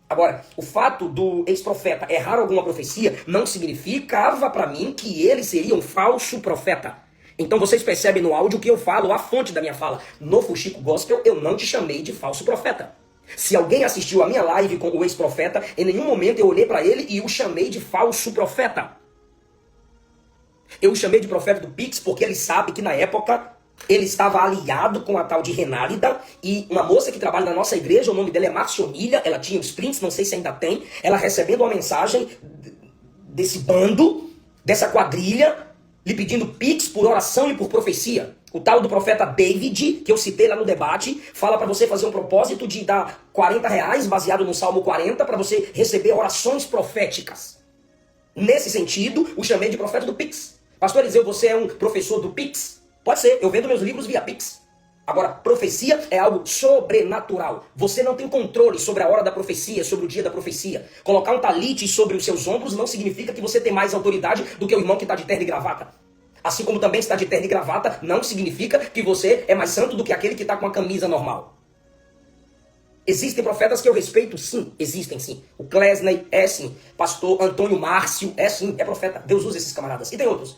Agora, o fato do ex-profeta errar alguma profecia não significava para mim que ele seria um falso profeta. Então vocês percebem no áudio que eu falo, a fonte da minha fala. No Fuxico Gospel, eu não te chamei de falso profeta. Se alguém assistiu a minha live com o ex-profeta, em nenhum momento eu olhei para ele e o chamei de falso profeta. Eu o chamei de profeta do Pix porque ele sabe que na época ele estava aliado com a tal de Renálida e uma moça que trabalha na nossa igreja, o nome dela é Marcionilha, ela tinha os prints, não sei se ainda tem, ela recebendo uma mensagem desse bando, dessa quadrilha, lhe pedindo Pix por oração e por profecia. O tal do profeta David, que eu citei lá no debate, fala para você fazer um propósito de dar R$ 40 baseado no Salmo 40 para você receber orações proféticas. Nesse sentido, o chamei de profeta do Pix. Pastor Eliseu, você é um professor do Pix? Pode ser, eu vendo meus livros via Pix. Agora, profecia é algo sobrenatural. Você não tem controle sobre a hora da profecia, sobre o dia da profecia. Colocar um talite sobre os seus ombros não significa que você tem mais autoridade do que o irmão que está de terno e gravata. Assim como também está de terno e gravata, não significa que você é mais santo do que aquele que está com a camisa normal. Existem profetas que eu respeito? Sim, existem sim. O Klesney é sim. Pastor Antônio Márcio é sim, é profeta. Deus usa esses camaradas. E tem outros.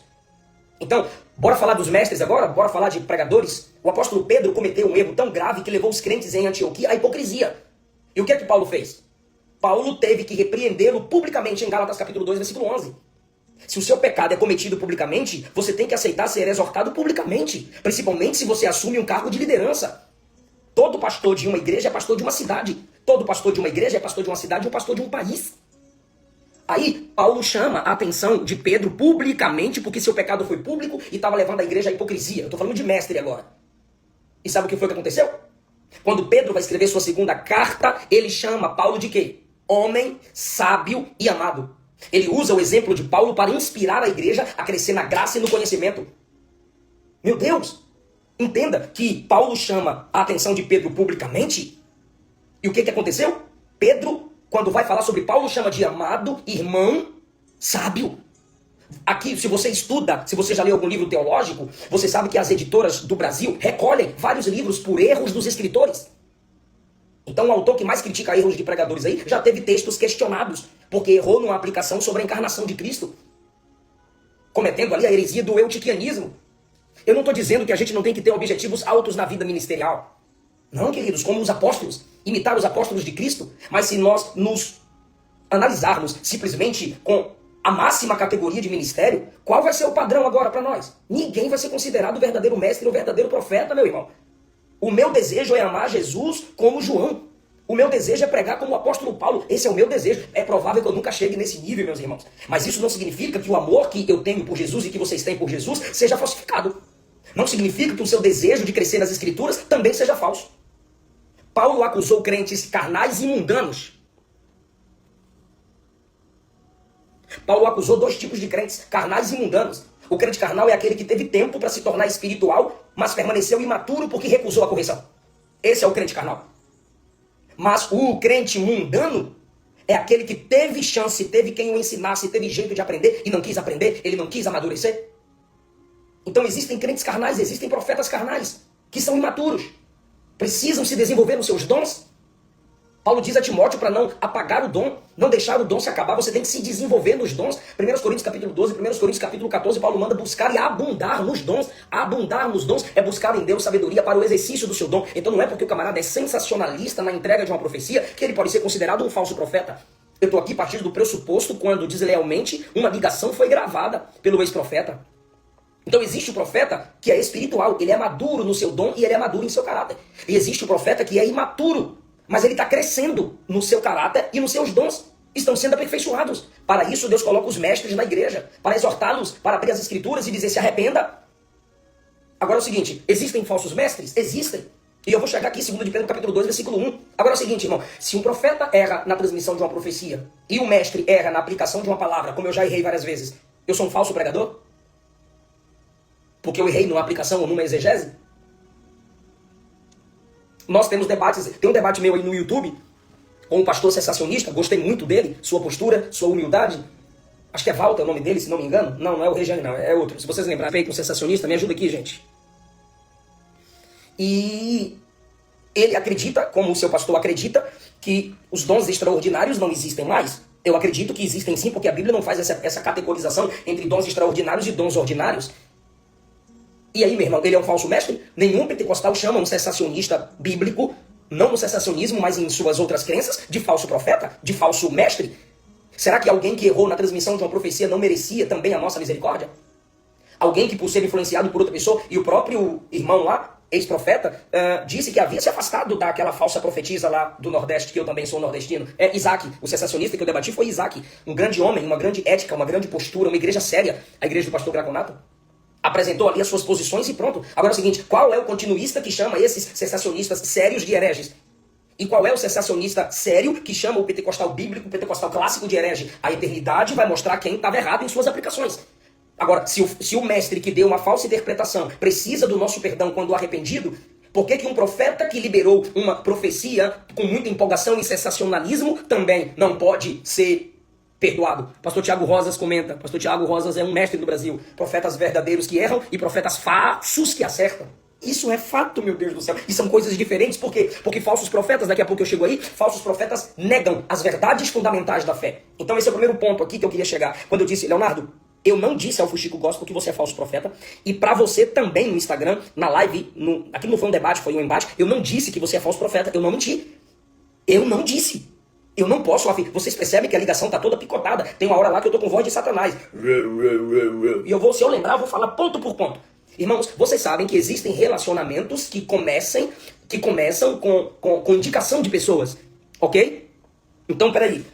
Então, bora falar dos mestres agora? Bora falar de pregadores? O apóstolo Pedro cometeu um erro tão grave que levou os crentes em Antioquia à hipocrisia. E o que é que Paulo fez? Paulo teve que repreendê-lo publicamente em Gálatas capítulo 2, versículo 11. Se o seu pecado é cometido publicamente, você tem que aceitar ser exortado publicamente. Principalmente se você assume um cargo de liderança. Todo pastor de uma igreja é pastor de uma cidade. Todo pastor de uma igreja é pastor de uma cidade ou pastor de um país. Aí, Paulo chama a atenção de Pedro publicamente, porque seu pecado foi público e estava levando a igreja à hipocrisia. Eu estou falando de mestre agora. E sabe o que foi que aconteceu? Quando Pedro vai escrever sua segunda carta, ele chama Paulo de quê? Homem, sábio e amado. Ele usa o exemplo de Paulo para inspirar a igreja a crescer na graça e no conhecimento. Meu Deus! Entenda que Paulo chama a atenção de Pedro publicamente. E o que aconteceu? Pedro, quando vai falar sobre Paulo, chama de amado, irmão, sábio. Aqui, se você estuda, se você já leu algum livro teológico, você sabe que as editoras do Brasil recolhem vários livros por erros dos escritores. Então o autor que mais critica erros de pregadores aí já teve textos questionados, porque errou numa aplicação sobre a encarnação de Cristo, cometendo ali a heresia do eutiquianismo. Eu não estou dizendo que a gente não tem que ter objetivos altos na vida ministerial. Não, queridos, como os apóstolos, imitar os apóstolos de Cristo. Mas se nós nos analisarmos simplesmente com a máxima categoria de ministério, qual vai ser o padrão agora para nós? Ninguém vai ser considerado o verdadeiro mestre ou o verdadeiro profeta, meu irmão. O meu desejo é amar Jesus como João. O meu desejo é pregar como o apóstolo Paulo. Esse é o meu desejo. É provável que eu nunca chegue nesse nível, meus irmãos. Mas isso não significa que o amor que eu tenho por Jesus e que vocês têm por Jesus seja falsificado. Não significa que o seu desejo de crescer nas escrituras também seja falso. Paulo acusou crentes carnais e mundanos. Paulo acusou dois tipos de crentes, carnais e mundanos. O crente carnal é aquele que teve tempo para se tornar espiritual, mas permaneceu imaturo porque recusou a correção. Esse é o crente carnal. Mas o crente mundano é aquele que teve chance, teve quem o ensinasse, teve jeito de aprender e não quis aprender, ele não quis amadurecer. Então existem crentes carnais, existem profetas carnais, que são imaturos. Precisam se desenvolver nos seus dons. Paulo diz a Timóteo para não apagar o dom, não deixar o dom se acabar, você tem que se desenvolver nos dons. 1 Coríntios capítulo 12, 1 Coríntios capítulo 14, Paulo manda buscar e abundar nos dons. Abundar nos dons é buscar em Deus sabedoria para o exercício do seu dom. Então não é porque o camarada é sensacionalista na entrega de uma profecia que ele pode ser considerado um falso profeta. Eu estou aqui partindo do pressuposto quando deslealmente uma ligação foi gravada pelo ex-profeta. Então existe o profeta que é espiritual, ele é maduro no seu dom e ele é maduro em seu caráter. E existe o profeta que é imaturo, mas ele está crescendo no seu caráter e nos seus dons. Estão sendo aperfeiçoados. Para isso Deus coloca os mestres na igreja, para exortá-los, para abrir as escrituras e dizer se arrependa. Agora é o seguinte, existem falsos mestres? Existem. E eu vou chegar aqui em 2 de Pedro capítulo 2, versículo 1. Agora é o seguinte, irmão, se um profeta erra na transmissão de uma profecia e o mestre erra na aplicação de uma palavra, como eu já errei várias vezes, eu sou um falso pregador? Porque eu errei numa aplicação ou numa exegese? Nós temos debates, tem um debate meu aí no YouTube com um pastor sensacionista, gostei muito dele, sua postura, sua humildade. Acho que é Walter o nome dele, se não me engano. Não, não é o Regiane, não, é outro. Se vocês lembrarem, com sensacionista, me ajuda aqui, gente. E ele acredita, como o seu pastor acredita, que os dons extraordinários não existem mais. Eu acredito que existem sim, porque a Bíblia não faz essa categorização entre dons extraordinários e dons ordinários. E aí, meu irmão, ele é um falso mestre? Nenhum pentecostal chama um sensacionista bíblico, não no sensacionismo, mas em suas outras crenças, de falso profeta, de falso mestre? Será que alguém que errou na transmissão de uma profecia não merecia também a nossa misericórdia? Alguém que, por ser influenciado por outra pessoa, e o próprio irmão lá, ex-profeta, disse que havia se afastado daquela falsa profetisa lá do Nordeste, que eu também sou nordestino. É Isaac, o sensacionista que eu debati foi Isaac. Um grande homem, uma grande ética, uma grande postura, uma igreja séria, a igreja do pastor Graconato. Apresentou ali as suas posições e pronto. Agora é o seguinte, qual é o continuista que chama esses sensacionistas sérios de hereges? E qual é o sensacionista sério que chama o pentecostal bíblico, o pentecostal clássico de herege? A eternidade vai mostrar quem estava errado em suas aplicações. Agora, se o mestre que deu uma falsa interpretação precisa do nosso perdão quando arrependido, por que um profeta que liberou uma profecia com muita empolgação e sensacionalismo também não pode ser perdoado? Pastor Tiago Rosas comenta, Pastor Tiago Rosas é um mestre do Brasil, profetas verdadeiros que erram e profetas falsos que acertam. Isso é fato, meu Deus do céu. E são coisas diferentes, por quê? Porque falsos profetas, daqui a pouco eu chego aí, falsos profetas negam as verdades fundamentais da fé. Então esse é o primeiro ponto aqui que eu queria chegar. Quando eu disse, Leonardo, eu não disse ao Fuxico Gospel que você é falso profeta. E pra você também no Instagram, na live, aqui não foi um debate, foi um embate, eu não disse que você é falso profeta. Eu não menti. Eu não disse. Eu não posso afirmar. Vocês percebem que a ligação tá toda picotada. Tem uma hora lá que eu tô com voz de Satanás. E se eu lembrar, eu vou falar ponto por ponto. Irmãos, vocês sabem que existem relacionamentos que começam com indicação de pessoas. Ok? Então, peraí,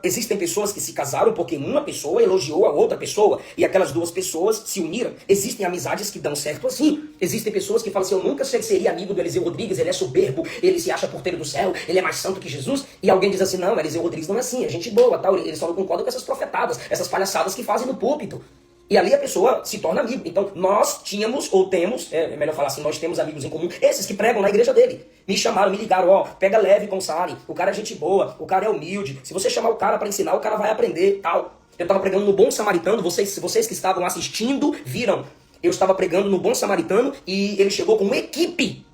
existem pessoas que se casaram porque uma pessoa elogiou a outra pessoa e aquelas duas pessoas se uniram. Existem amizades que dão certo assim. Existem pessoas que falam assim, eu nunca seria amigo do Eliseu Rodrigues, ele é soberbo, ele se acha porteiro do céu, ele é mais santo que Jesus. E alguém diz assim, não, Eliseu Rodrigues não é assim, é gente boa, tal. Ele só não concorda com essas profetadas, essas palhaçadas que fazem no púlpito. E ali a pessoa se torna amigo. Então, nós tínhamos, ou temos, é melhor falar assim, nós temos amigos em comum, esses que pregam na igreja dele. Me chamaram, me ligaram, ó, pega leve com o Sali, o cara é gente boa, o cara é humilde. Se você chamar o cara para ensinar, o cara vai aprender, tal. Eu estava pregando no Bom Samaritano, vocês que estavam assistindo, viram. Eu estava pregando no Bom Samaritano e ele chegou com uma equipe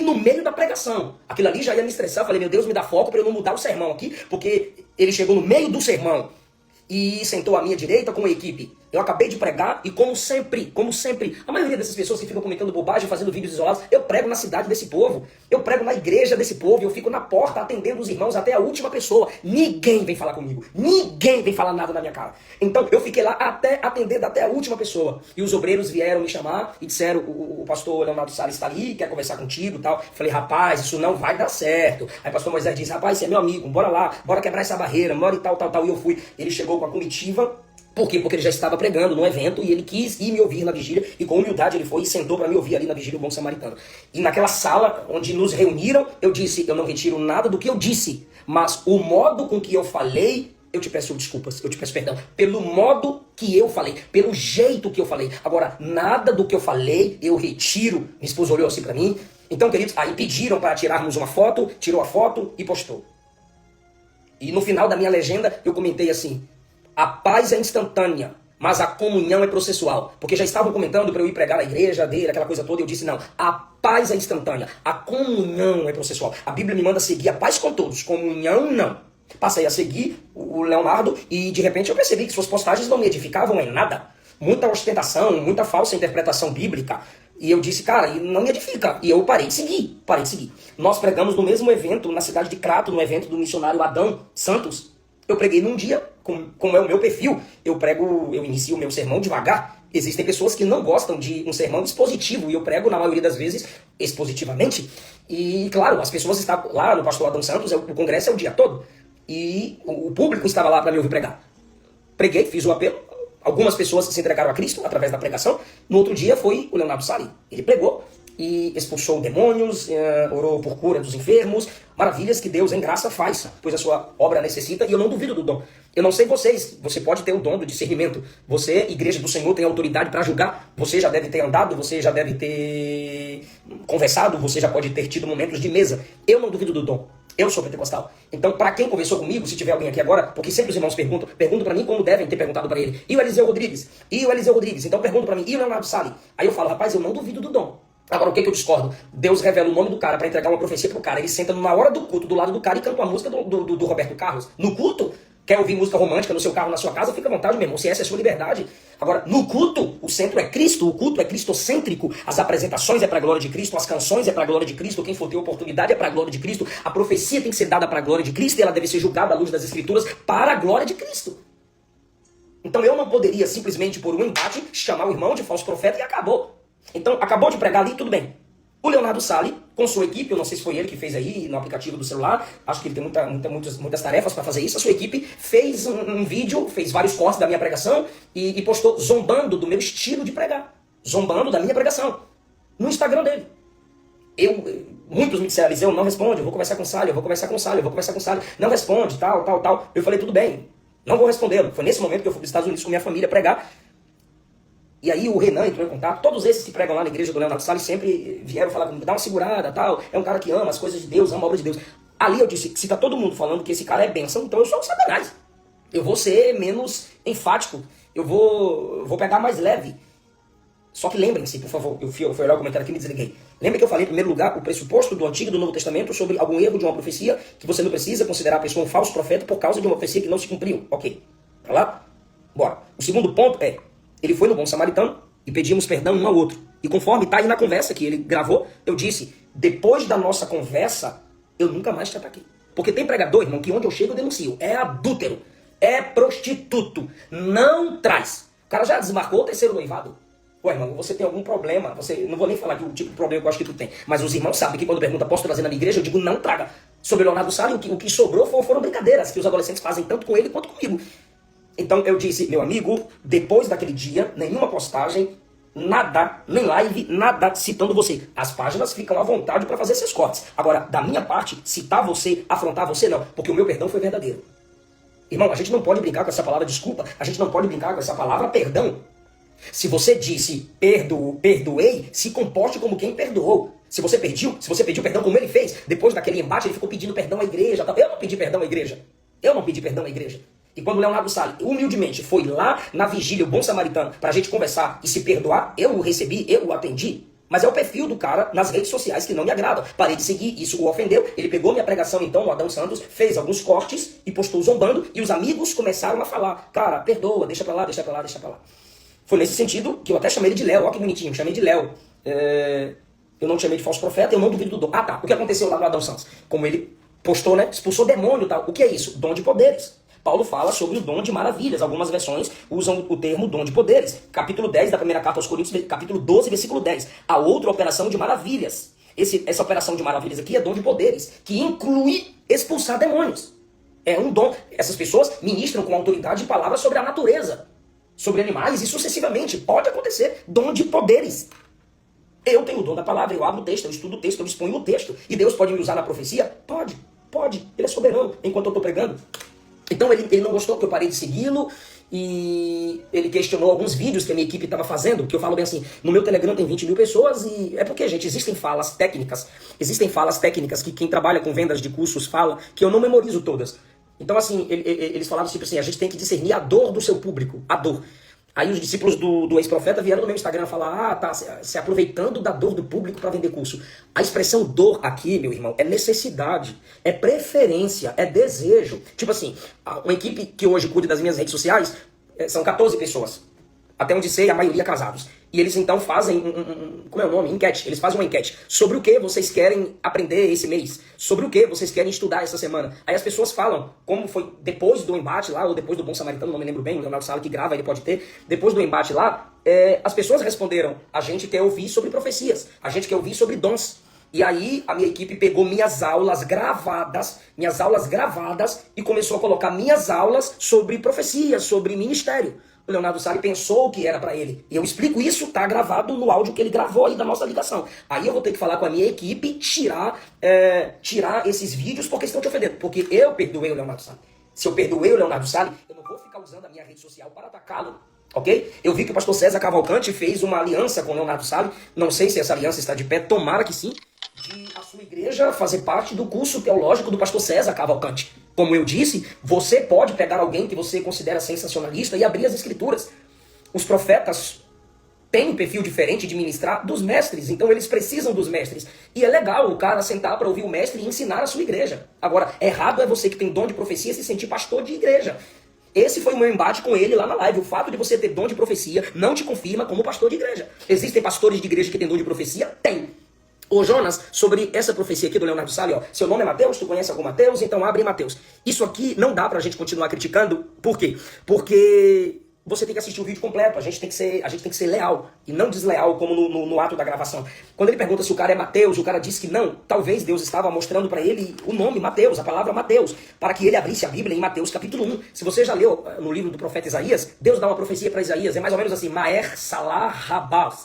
no meio da pregação. Aquilo ali já ia me estressar, eu falei, meu Deus, me dá foco para eu não mudar o sermão aqui, porque ele chegou no meio do sermão e sentou à minha direita com a equipe. Eu acabei de pregar e como sempre, a maioria dessas pessoas que ficam comentando bobagem, fazendo vídeos isolados, eu prego na cidade desse povo, eu prego na igreja desse povo, eu fico na porta atendendo os irmãos até a última pessoa. Ninguém vem falar comigo, ninguém vem falar nada na minha cara. Então eu fiquei lá atendendo até a última pessoa. E os obreiros vieram me chamar e disseram, o pastor Leonardo Salles está ali, quer conversar contigo e tal. Falei, rapaz, isso não vai dar certo. Aí o pastor Moisés disse, rapaz, você é meu amigo, bora lá, bora quebrar essa barreira, bora e tal. E eu fui. Ele chegou com a comitiva. Por quê? Porque ele já estava pregando no evento e ele quis ir me ouvir na vigília e com humildade ele foi e sentou para me ouvir ali na vigília do Bom Samaritano. E naquela sala onde nos reuniram, eu disse, eu não retiro nada do que eu disse, mas o modo com que eu falei, eu te peço desculpas, eu te peço perdão, pelo modo que eu falei, pelo jeito que eu falei. Agora, nada do que eu falei eu retiro. Minha esposa olhou assim para mim. Então, queridos, aí pediram para tirarmos uma foto, tirou a foto e postou. E no final da minha legenda eu comentei assim, a paz é instantânea, mas a comunhão é processual. Porque já estavam comentando para eu ir pregar na igreja dele, aquela coisa toda, e eu disse, não, a paz é instantânea, a comunhão é processual. A Bíblia me manda seguir a paz com todos, comunhão não. Passei a seguir o Leonardo e de repente eu percebi que suas postagens não me edificavam em nada. Muita ostentação, muita falsa interpretação bíblica. E eu disse, cara, não me edifica. E eu parei de seguir. Nós pregamos no mesmo evento, na cidade de Crato, no evento do missionário Adão Santos. Eu preguei num dia, como é o meu perfil, eu inicio o meu sermão devagar. Existem pessoas que não gostam de um sermão expositivo, e eu prego, na maioria das vezes, expositivamente. E, claro, as pessoas estavam lá no pastor Adão Santos, o congresso é o dia todo, e o público estava lá para me ouvir pregar. Preguei, fiz o apelo, algumas pessoas se entregaram a Cristo através da pregação. No outro dia foi o Leonardo Salles, ele pregou, e expulsou demônios, orou por cura dos enfermos, maravilhas que Deus em graça faz, pois a sua obra necessita, e eu não duvido do dom. Eu não sei vocês, você pode ter o dom do discernimento, você, igreja do Senhor, tem autoridade para julgar, você já deve ter andado, você já deve ter conversado, você já pode ter tido momentos de mesa. Eu não duvido do dom. Eu sou pentecostal. Então, para quem conversou comigo, se tiver alguém aqui agora, porque sempre os irmãos perguntam para mim como devem ter perguntado para ele. E o Eliseu Rodrigues? Então perguntam para mim, e o Leonardo Salles? Aí eu falo, rapaz, eu não duvido do dom. Agora, o que eu discordo? Deus revela o nome do cara para entregar uma profecia pro cara. Ele senta na hora do culto, do lado do cara, e canta uma música do Roberto Carlos. No culto, quer ouvir música romântica no seu carro, na sua casa, fica à vontade, meu irmão. Se essa é a sua liberdade. Agora, no culto, o centro é Cristo, o culto é cristocêntrico. As apresentações é para a glória de Cristo, as canções é para a glória de Cristo, quem for ter oportunidade é para a glória de Cristo. A profecia tem que ser dada para a glória de Cristo e ela deve ser julgada à luz das Escrituras para a glória de Cristo. Então eu não poderia simplesmente, por um embate, chamar o irmão de falso profeta e acabou. Então, acabou de pregar ali, tudo bem. O Leonardo Sali, com sua equipe, eu não sei se foi ele que fez aí no aplicativo do celular, acho que ele tem muitas tarefas para fazer isso. A sua equipe fez um vídeo, fez vários cortes da minha pregação e postou zombando do meu estilo de pregar. Zombando da minha pregação. No Instagram dele. Muitos me disseram, Eliseu, não responde, eu vou conversar com o Sali, eu vou conversar com o Sali, eu vou conversar com o Sali. Não responde, tal. Eu falei, tudo bem, não vou responder. Foi nesse momento que eu fui para os Estados Unidos com minha família pregar. E aí o Renan entrou em contato, todos esses que pregam lá na igreja do Leonardo Salles sempre vieram falar comigo, dá uma segurada, tal, é um cara que ama as coisas de Deus, ama a obra de Deus. Ali eu disse, se tá todo mundo falando que esse cara é bênção, então eu sou um Satanás. Eu vou ser menos enfático, eu vou pegar mais leve. Só que lembrem-se, por favor, eu fui olhar o comentário aqui e me desliguei. Lembra que eu falei em primeiro lugar o pressuposto do Antigo e do Novo Testamento sobre algum erro de uma profecia, que você não precisa considerar a pessoa um falso profeta por causa de uma profecia que não se cumpriu. Ok, tá lá? Bora. O segundo ponto é, ele foi no Bom Samaritano e pedimos perdão um ao outro. E conforme está aí na conversa que ele gravou, eu disse, depois da nossa conversa, eu nunca mais te ataquei. Porque tem pregador, irmão, que onde eu chego eu denuncio. É adúltero, é prostituto, não traz. O cara já desmarcou o terceiro noivado. Ué, irmão, você tem algum problema? Não vou nem falar que o tipo de problema que eu acho que tu tem. Mas os irmãos sabem que quando pergunta, posso trazer na minha igreja? Eu digo, não traga. Sobre Leonardo Sali, o que sobrou foram brincadeiras que os adolescentes fazem tanto com ele quanto comigo. Então eu disse, meu amigo, depois daquele dia, nenhuma postagem, nada, nem live, nada citando você. As páginas ficam à vontade para fazer seus cortes. Agora, da minha parte, citar você, afrontar você, não. Porque o meu perdão foi verdadeiro. Irmão, a gente não pode brincar com essa palavra desculpa. A gente não pode brincar com essa palavra perdão. Se você disse perdoei, se comporte como quem perdoou. Se você pediu perdão como ele fez, depois daquele embate ele ficou pedindo perdão à igreja. Eu não pedi perdão à igreja. Eu não pedi perdão à igreja. E quando o Leonardo Sali, humildemente, foi lá na vigília, o Bom Samaritano, pra gente conversar e se perdoar, eu o recebi, eu o atendi. Mas é o perfil do cara nas redes sociais que não me agrada. Parei de seguir, isso o ofendeu. Ele pegou minha pregação, então, no Adão Santos, fez alguns cortes e postou zombando. E os amigos começaram a falar, cara, perdoa, deixa pra lá, deixa pra lá, deixa pra lá. Foi nesse sentido que eu até chamei ele de Léo, ó que bonitinho, chamei de Léo. Eu não chamei de falso profeta, eu não duvido do dom. Ah tá, o que aconteceu lá no Adão Santos? Como ele postou, né, expulsou demônio e tal. O que é isso? Dom de poderes. Paulo fala sobre o dom de maravilhas. Algumas versões usam o termo dom de poderes. Capítulo 10 da primeira carta aos Coríntios, capítulo 12, versículo 10. A outra operação de maravilhas. Essa operação de maravilhas aqui é dom de poderes, que inclui expulsar demônios. É um dom. Essas pessoas ministram com autoridade palavras sobre a natureza, sobre animais e sucessivamente. Pode acontecer. Dom de poderes. Eu tenho o dom da palavra, eu abro o texto, eu estudo o texto, eu exponho o texto. E Deus pode me usar na profecia? Pode. Ele é soberano enquanto eu estou pregando. Então ele não gostou que eu parei de segui-lo e ele questionou alguns vídeos que a minha equipe estava fazendo, que eu falo bem assim, no meu Telegram tem 20 mil pessoas e é porque, gente, existem falas técnicas que quem trabalha com vendas de cursos fala que eu não memorizo todas. Então, assim, eles falavam tipo assim, a gente tem que discernir a dor do seu público, a dor. Aí os discípulos do ex-profeta vieram no meu Instagram falar, tá se aproveitando da dor do público para vender curso. A expressão dor aqui, meu irmão, é necessidade, é preferência, é desejo. Tipo assim, uma equipe que hoje cuida das minhas redes sociais, são 14 pessoas. Até onde sei, a maioria casados. E eles então fazem como é o nome? Enquete. Eles fazem uma enquete. Sobre o que vocês querem aprender esse mês? Sobre o que vocês querem estudar essa semana? Aí as pessoas falam, como foi depois do embate lá, ou depois do Bom Samaritano, não me lembro bem, o Leonardo Sala que grava, ele pode ter. Depois do embate lá, as pessoas responderam, a gente quer ouvir sobre profecias, a gente quer ouvir sobre dons. E aí a minha equipe pegou minhas aulas gravadas e começou a colocar minhas aulas sobre profecias, sobre ministério. O Leonardo Sali pensou o que era pra ele. E eu explico isso, tá gravado no áudio que ele gravou aí da nossa ligação. Aí eu vou ter que falar com a minha equipe, tirar esses vídeos porque estão te ofendendo. Porque eu perdoei o Leonardo Sali. Se eu perdoei o Leonardo Sali, eu não vou ficar usando a minha rede social para atacá-lo. Ok? Eu vi que o pastor César Cavalcante fez uma aliança com o Leonardo Sali. Não sei se essa aliança está de pé, tomara que sim. De a sua igreja fazer parte do curso teológico do pastor César Cavalcante. Como eu disse, você pode pegar alguém que você considera sensacionalista e abrir as escrituras. Os profetas têm um perfil diferente de ministrar dos mestres, então eles precisam dos mestres. E é legal o cara sentar para ouvir o mestre e ensinar a sua igreja. Agora, errado é você que tem dom de profecia se sentir pastor de igreja. Esse foi o meu embate com ele lá na live. O fato de você ter dom de profecia não te confirma como pastor de igreja. Existem pastores de igreja que têm dom de profecia? Tem. Ô Jonas, sobre essa profecia aqui do Leonardo Salles, ó, seu nome é Mateus, tu conhece algum Mateus? Então abre Mateus. Isso aqui não dá pra gente continuar criticando, por quê? Porque você tem que assistir o vídeo completo, a gente tem que ser leal, e não desleal como no ato da gravação. Quando ele pergunta se o cara é Mateus, o cara diz que não, talvez Deus estava mostrando pra ele o nome Mateus, a palavra Mateus, para que ele abrisse a Bíblia em Mateus capítulo 1. Se você já leu no livro do profeta Isaías, Deus dá uma profecia para Isaías, é mais ou menos assim, Maer Salah Rabaz.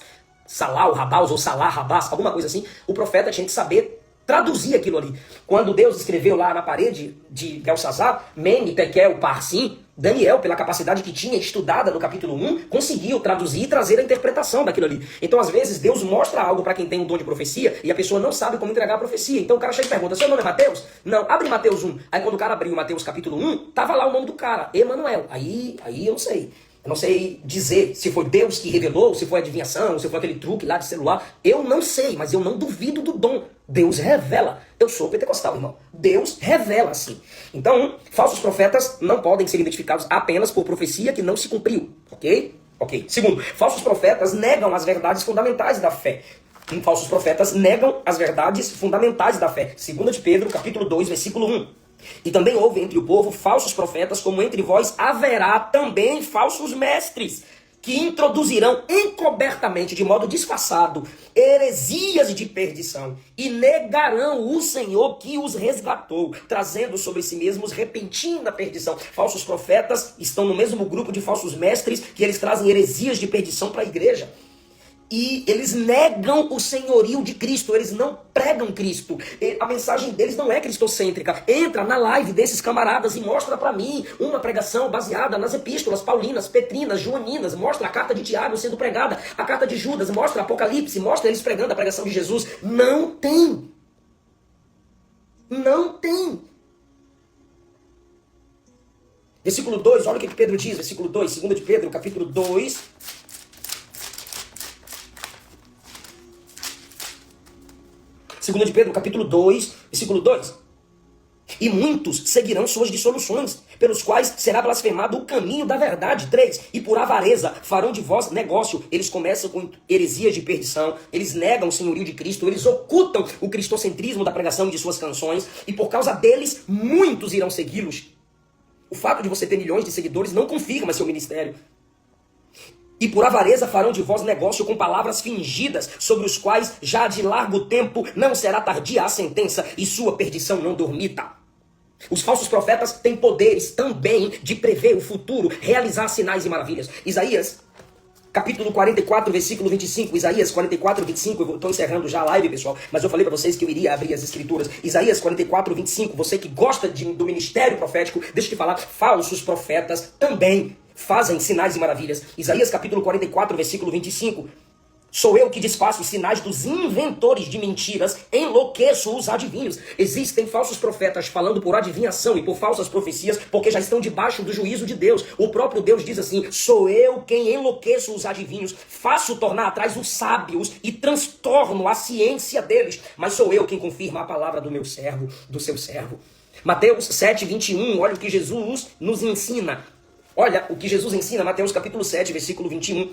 Salau, Rabaus ou Salah, Rabás, alguma coisa assim, o profeta tinha que saber traduzir aquilo ali. Quando Deus escreveu lá na parede de Belsazar, Mene, Tekel, Parsim, Daniel, pela capacidade que tinha estudada no capítulo 1, conseguiu traduzir e trazer a interpretação daquilo ali. Então, às vezes, Deus mostra algo para quem tem um dom de profecia e a pessoa não sabe como entregar a profecia. Então o cara chega e pergunta, seu nome é Mateus? Não, abre Mateus 1. Aí quando o cara abriu Mateus capítulo 1, tava lá o nome do cara, Emanuel. Aí eu não sei. Eu não sei dizer se foi Deus que revelou, se foi adivinhação, se foi aquele truque lá de celular. Eu não sei, mas eu não duvido do dom. Deus revela. Eu sou pentecostal, irmão. Deus revela, sim. Então, falsos profetas não podem ser identificados apenas por profecia que não se cumpriu. Ok? Ok. Segundo, falsos profetas negam as verdades fundamentais da fé. Falsos profetas negam as verdades fundamentais da fé. 2 de Pedro, capítulo 2, versículo 1. E também houve entre o povo falsos profetas, como entre vós haverá também falsos mestres, que introduzirão encobertamente, de modo disfarçado, heresias de perdição, e negarão o Senhor que os resgatou, trazendo sobre si mesmos repentina perdição. Falsos profetas estão no mesmo grupo de falsos mestres, que eles trazem heresias de perdição para a igreja. E eles negam o senhorio de Cristo, eles não pregam Cristo. A mensagem deles não é cristocêntrica. Entra na live desses camaradas e mostra pra mim uma pregação baseada nas epístolas paulinas, petrinas, joaninas. Mostra a carta de Tiago sendo pregada, a carta de Judas, mostra Apocalipse, mostra eles pregando a pregação de Jesus. Não tem. Não tem. Versículo 2, olha o que Pedro diz, versículo 2, 2 de Pedro, capítulo 2... 2 de Pedro, capítulo 2, versículo 2. E muitos seguirão suas dissoluções, pelos quais será blasfemado o caminho da verdade. 3. E por avareza farão de vós negócio. Eles começam com heresias de perdição, eles negam o senhorio de Cristo, eles ocultam o cristocentrismo da pregação de suas canções, e por causa deles, muitos irão segui-los. O fato de você ter milhões de seguidores não confirma seu ministério. E por avareza farão de vós negócio com palavras fingidas, sobre os quais já de largo tempo não será tardia a sentença, e sua perdição não dormita. Os falsos profetas têm poderes também de prever o futuro, realizar sinais e maravilhas. Isaías, capítulo 44, versículo 25. Isaías 44, 25. Eu estou encerrando já a live, pessoal, mas eu falei para vocês que eu iria abrir as escrituras. Isaías 44, 25. Você que gosta do ministério profético, deixa eu te falar, falsos profetas também fazem sinais e maravilhas. Isaías capítulo 44, versículo 25. Sou eu que desfaço os sinais dos inventores de mentiras, enlouqueço os adivinhos. Existem falsos profetas falando por adivinhação e por falsas profecias, porque já estão debaixo do juízo de Deus. O próprio Deus diz assim, sou eu quem enlouqueço os adivinhos, faço tornar atrás os sábios e transtorno a ciência deles. Mas sou eu quem confirma a palavra do meu servo, do seu servo. Mateus 7, 21, olha o que Jesus nos ensina. Olha o que Jesus ensina, Mateus capítulo 7, versículo 21.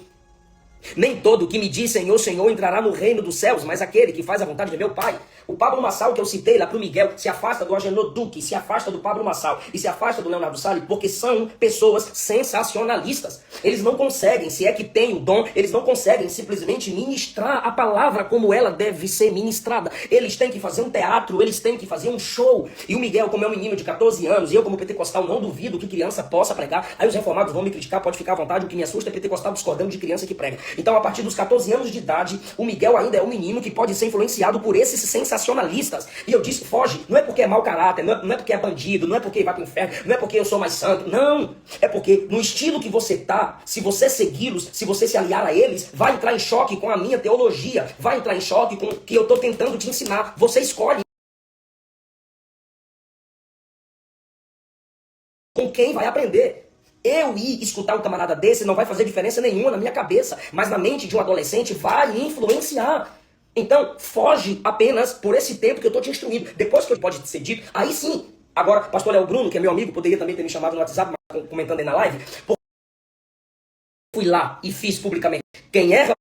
Nem todo o que me diz Senhor, Senhor entrará no reino dos céus, mas aquele que faz a vontade de meu Pai. O Pablo Massal que eu citei lá pro Miguel se afasta do Agenor Duque, se afasta do Pablo Massal e se afasta do Leonardo Salles porque são pessoas sensacionalistas. Eles não conseguem, se é que tem o dom, eles não conseguem simplesmente ministrar a palavra como ela deve ser ministrada. Eles têm que fazer um teatro, eles têm que fazer um show. E o Miguel, como é um menino de 14 anos, e eu como pentecostal não duvido que criança possa pregar. Aí os reformados vão me criticar, pode ficar à vontade, o que me assusta é pentecostal discordando de criança que prega. Então, a partir dos 14 anos de idade, o Miguel ainda é um menino que pode ser influenciado por esses sensacionalistas. E eu disse, foge, não é porque é mau caráter, não é porque é bandido, não é porque vai pro inferno, não é porque eu sou mais santo, não. É porque no estilo que você tá, se você segui-los, se você se aliar a eles, vai entrar em choque com a minha teologia, vai entrar em choque com o que eu tô tentando te ensinar. Você escolhe com quem vai aprender. Eu ir escutar um camarada desse não vai fazer diferença nenhuma na minha cabeça, mas na mente de um adolescente vai influenciar. Então, foge apenas por esse tempo que eu estou te instruindo. Depois que pode ser dito, aí sim. Agora, pastor Léo Bruno, que é meu amigo, poderia também ter me chamado no WhatsApp, comentando aí na live. Fui lá e fiz publicamente. Quem erra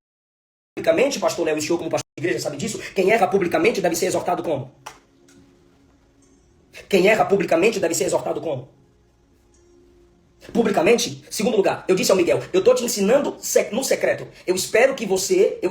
publicamente, pastor Léo, e o senhor como pastor de igreja sabe disso, quem erra publicamente deve ser exortado como? Quem erra publicamente deve ser exortado como? Publicamente. Segundo lugar, eu disse ao Miguel, eu estou te ensinando no secreto. Eu espero que você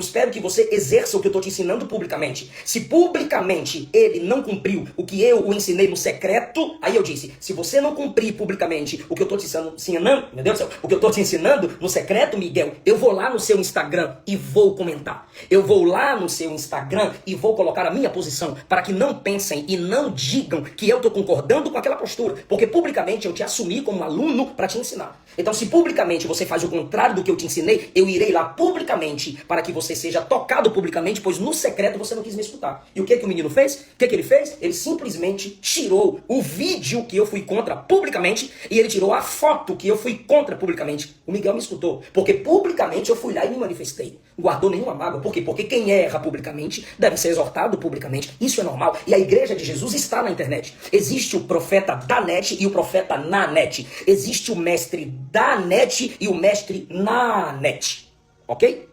exerça o que eu estou te ensinando publicamente. Se publicamente ele não cumpriu o que eu o ensinei no secreto, aí eu disse, se você não cumprir publicamente o que eu estou te ensinando, meu Deus do céu, o que eu estou te ensinando no secreto, Miguel, eu vou lá no seu Instagram e vou comentar. Eu vou lá no seu Instagram e vou colocar a minha posição para que não pensem e não digam que eu estou concordando com aquela postura, porque publicamente eu te assumi como aluno para te ensinar. Então, se publicamente você faz o contrário do que eu te ensinei, eu irei lá publicamente para que você seja tocado publicamente, pois no secreto você não quis me escutar. E o que o menino fez? O que ele fez? Ele simplesmente tirou o vídeo que eu fui contra publicamente e ele tirou a foto que eu fui contra publicamente. O Miguel me escutou, porque publicamente eu fui lá e me manifestei. Não guardou nenhuma mágoa. Por quê? Porque quem erra publicamente deve ser exortado publicamente. Isso é normal. E a igreja de Jesus está na internet. Existe o profeta da net e o profeta na net. Existe o mestre da net e o mestre na net. Ok?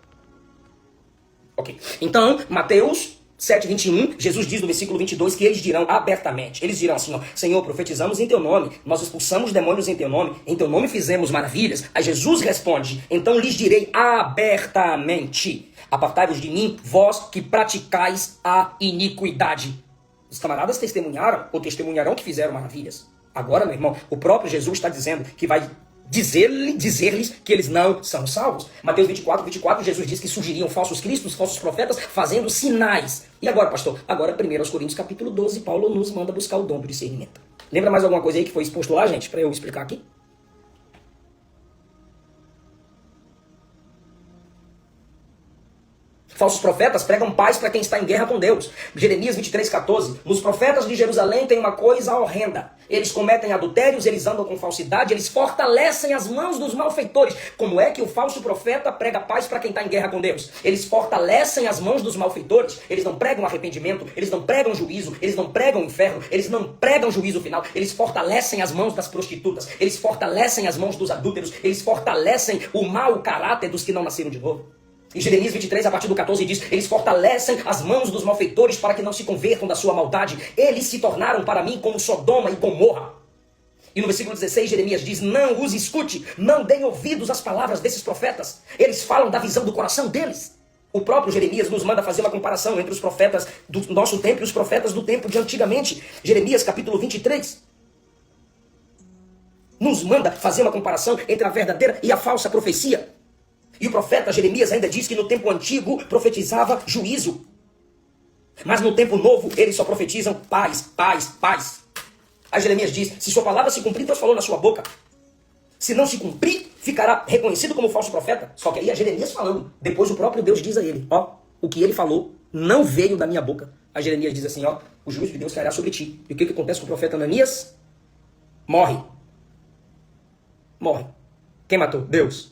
Ok. Então, Mateus 7:21, Jesus diz no versículo 22 que eles dirão abertamente. Eles dirão assim, ó, Senhor, profetizamos em teu nome, nós expulsamos demônios em teu nome fizemos maravilhas. Aí Jesus responde, então lhes direi abertamente, apartai-vos de mim, vós que praticais a iniquidade. Os camaradas testemunharam ou testemunharão que fizeram maravilhas. Agora, meu irmão, o próprio Jesus está dizendo que vai dizer-lhes que eles não são salvos. Mateus 24, Jesus diz que surgiriam falsos cristos, falsos profetas, fazendo sinais. E agora, pastor? Agora, 1 Coríntios capítulo 12, Paulo nos manda buscar o dom do discernimento. Lembra mais alguma coisa aí que foi exposto lá, gente, para eu explicar aqui? Falsos profetas pregam paz para quem está em guerra com Deus. Jeremias 23:14. Nos profetas de Jerusalém tem uma coisa horrenda. Eles cometem adultérios, eles andam com falsidade, eles fortalecem as mãos dos malfeitores. Como é que o falso profeta prega paz para quem está em guerra com Deus? Eles fortalecem as mãos dos malfeitores. Eles não pregam arrependimento, eles não pregam juízo, eles não pregam inferno, eles não pregam juízo final. Eles fortalecem as mãos das prostitutas, eles fortalecem as mãos dos adúlteros, eles fortalecem o mau caráter dos que não nasceram de novo. E Jeremias 23, a partir do 14, diz, eles fortalecem as mãos dos malfeitores para que não se convertam da sua maldade. Eles se tornaram para mim como Sodoma e Gomorra. E no versículo 16, Jeremias diz, não os escute, não deem ouvidos às palavras desses profetas. Eles falam da visão do coração deles. O próprio Jeremias nos manda fazer uma comparação entre os profetas do nosso tempo e os profetas do tempo de antigamente. Jeremias capítulo 23. Nos manda fazer uma comparação entre a verdadeira e a falsa profecia. E o profeta Jeremias ainda diz que no tempo antigo profetizava juízo. Mas no tempo novo eles só profetizam paz, paz, paz. Aí Jeremias diz, se sua palavra se cumprir, Deus falou na sua boca. Se não se cumprir, ficará reconhecido como falso profeta. Só que aí é Jeremias falando. Depois o próprio Deus diz a ele, ó, o que ele falou não veio da minha boca. Aí Jeremias diz assim, ó, o juízo de Deus cairá sobre ti. E o que acontece com o profeta Ananias? Morre. Morre. Quem matou? Deus.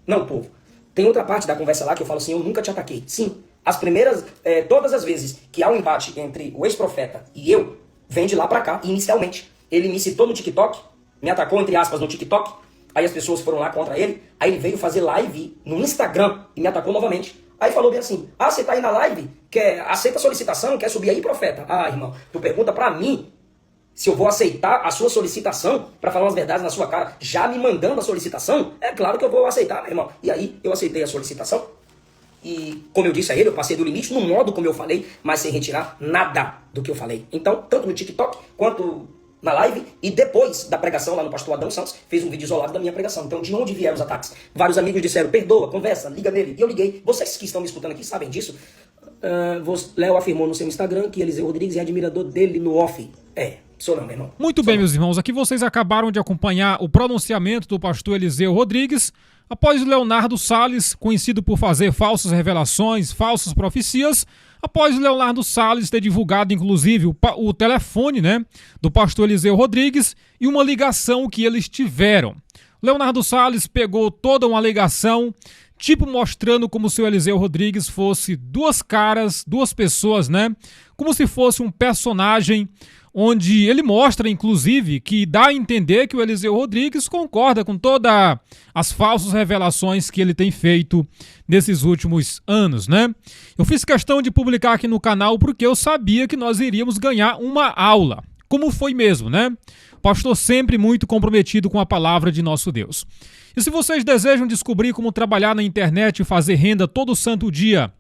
Não o povo. Tem outra parte da conversa lá que eu falo assim, eu nunca te ataquei. Sim, as primeiras, todas as vezes que há um embate entre o ex-profeta e eu, vem de lá pra cá, inicialmente. Ele me citou no TikTok, me atacou, entre aspas, no TikTok, aí as pessoas foram lá contra ele, aí ele veio fazer live no Instagram e me atacou novamente. Aí falou bem assim, você tá aí na live, aceita a solicitação, quer subir aí, profeta? Ah, irmão, tu pergunta pra mim se eu vou aceitar a sua solicitação para falar umas verdades na sua cara, já me mandando a solicitação, é claro que eu vou aceitar, meu irmão. E aí, eu aceitei a solicitação. E, como eu disse a ele, eu passei do limite no modo como eu falei, mas sem retirar nada do que eu falei. Então, tanto no TikTok, quanto na live, e depois da pregação lá no pastor Adão Santos, fez um vídeo isolado da minha pregação. Então, de onde vieram os ataques? Vários amigos disseram, perdoa, conversa, liga nele. E eu liguei. Vocês que estão me escutando aqui sabem disso. Léo afirmou no seu Instagram que Eliseu Rodrigues é admirador dele no off. Sou não, meu irmão. Muito bem, meus irmãos. Aqui vocês acabaram de acompanhar o pronunciamento do pastor Eliseu Rodrigues após o Leonardo Salles, conhecido por fazer falsas revelações, falsas profecias, após o Leonardo Salles ter divulgado, inclusive, o telefone, né, do pastor Eliseu Rodrigues e uma ligação que eles tiveram. Leonardo Salles pegou toda uma alegação, tipo mostrando como se o Eliseu Rodrigues fosse duas caras, duas pessoas, né? Como se fosse um personagem, onde ele mostra, inclusive, que dá a entender que o Eliseu Rodrigues concorda com todas as falsas revelações que ele tem feito nesses últimos anos, né? Eu fiz questão de publicar aqui no canal porque eu sabia que nós iríamos ganhar uma aula, como foi mesmo, né? Pastor sempre muito comprometido com a palavra de nosso Deus. E se vocês desejam descobrir como trabalhar na internet e fazer renda todo santo dia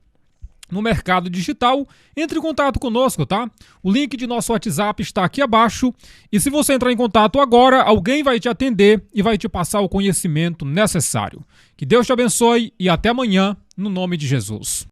no mercado digital, entre em contato conosco, tá? O link de nosso WhatsApp está aqui abaixo. E se você entrar em contato agora, alguém vai te atender e vai te passar o conhecimento necessário. Que Deus te abençoe e até amanhã, no nome de Jesus.